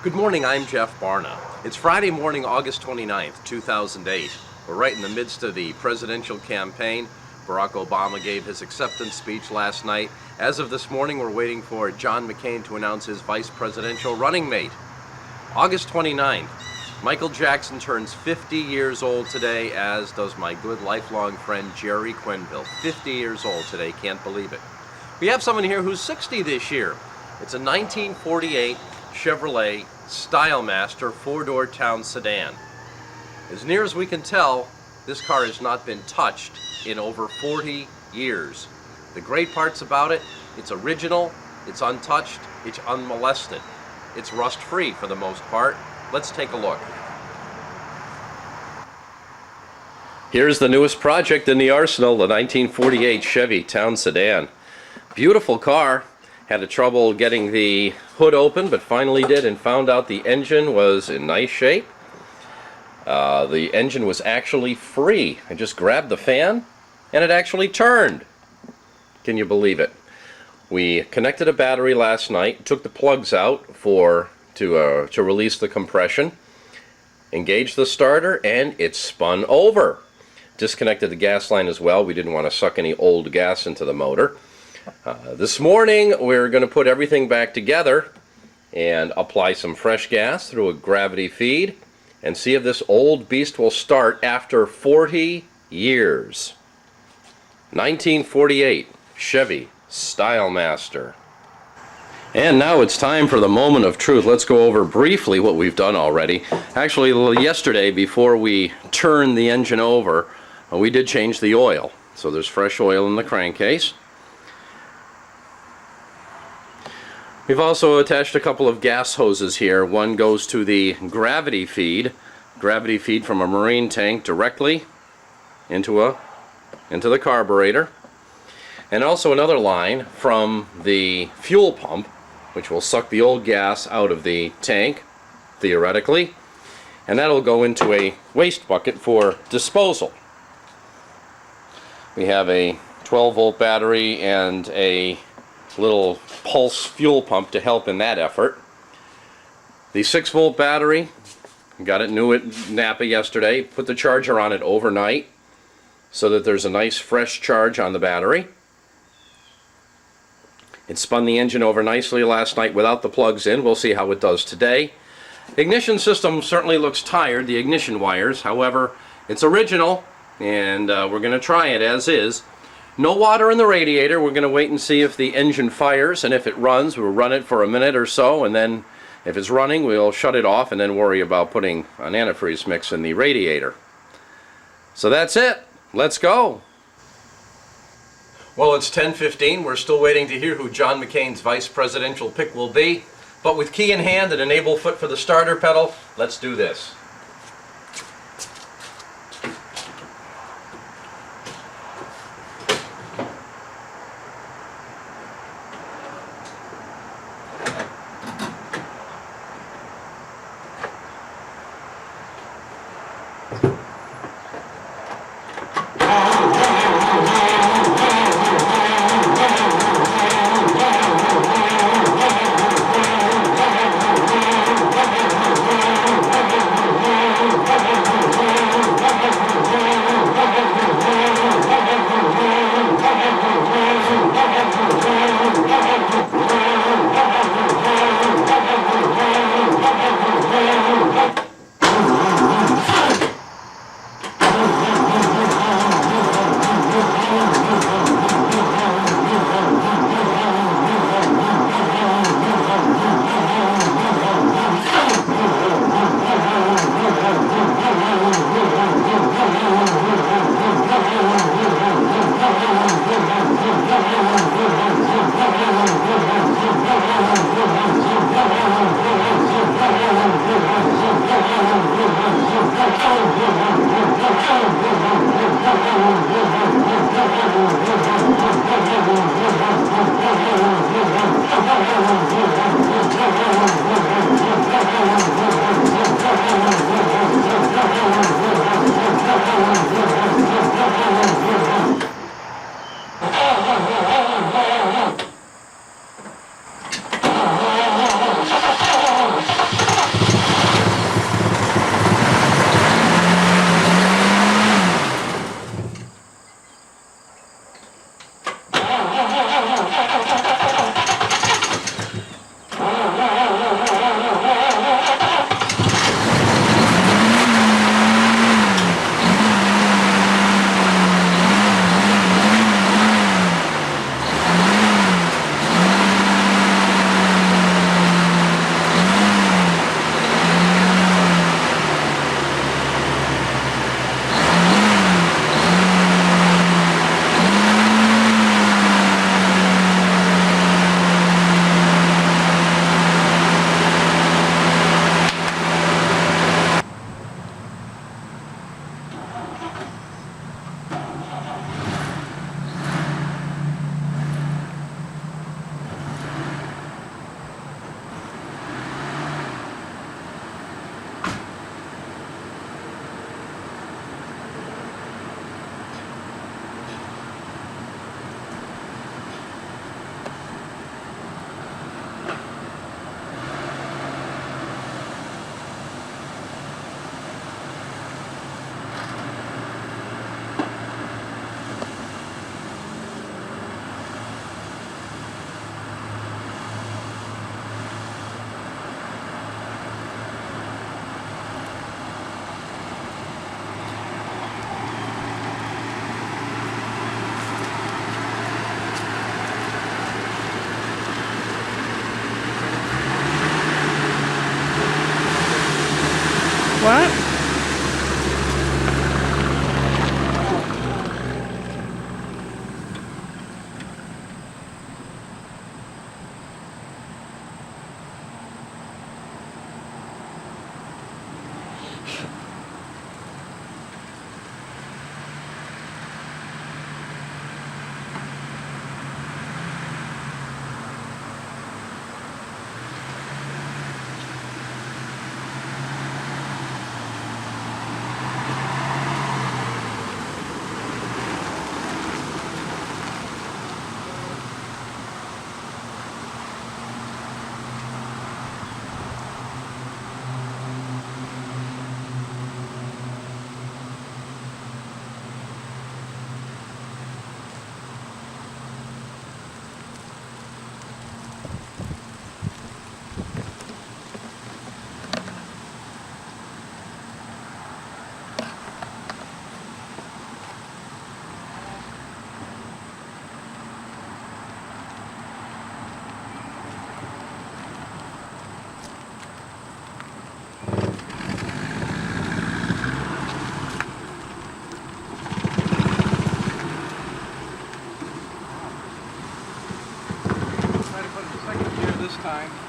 Good morning, I'm Jeff Barna. It's Friday morning, August 29th, 2008. We're right in the midst of the presidential campaign. Barack Obama gave his acceptance speech last night. As of this morning, we're waiting for John McCain to announce his vice presidential running mate. August 29th, Michael Jackson turns 50 years old today, as does my good lifelong friend Jerry Quenville. 50 years old today, can't believe it. We have someone here who's 60 this year. It's a 1948 Chevrolet Stylemaster four-door town sedan. As near as we can tell, this car has not been touched in over 40 years. The great parts about it, it's original, it's untouched, it's unmolested. It's rust-free for the most part. Let's take a look. Here's the newest project in the arsenal, the 1948 Chevy town sedan. Beautiful car. Had a trouble getting the hood open, but finally did and found out the engine was in nice shape. The engine was actually free. I just grabbed the fan and it actually turned. Can you believe it? We connected a battery last night, took the plugs out to release the compression, engaged the starter, and it spun over. Disconnected the gas line as well. We didn't want to suck any old gas into the motor. This morning we're going to put everything back together and apply some fresh gas through a gravity feed and see if this old beast will start after 40 years. 1948 Chevy Stylemaster. And now it's time for the moment of truth. Let's go over briefly what we've done already. Actually, yesterday, before we turned the engine over, we did change the oil. So there's fresh oil in the crankcase. We've also attached a couple of gas hoses here. One goes to the gravity feed from a marine tank directly into the carburetor. And also another line from the fuel pump, which will suck the old gas out of the tank, theoretically, and that'll go into a waste bucket for disposal. We have a 12-volt battery and a little pulse fuel pump to help in that effort. The 6-volt battery, got it new at Napa yesterday, put the charger on it overnight so that there's a nice fresh charge on the battery. It spun the engine over nicely last night without the plugs in. We'll see how it does today. The ignition system certainly looks tired, the ignition wires. However, it's original, and we're going to try it as is. No water in the radiator. We're going to wait and see if the engine fires, and if it runs, we'll run it for a minute or so, and then if it's running, we'll shut it off and then worry about putting an antifreeze mix in the radiator. So that's it. Let's go. Well, it's 10:15. We're still waiting to hear who John McCain's vice presidential pick will be. But with key in hand and enable foot for the starter pedal, let's do this. time.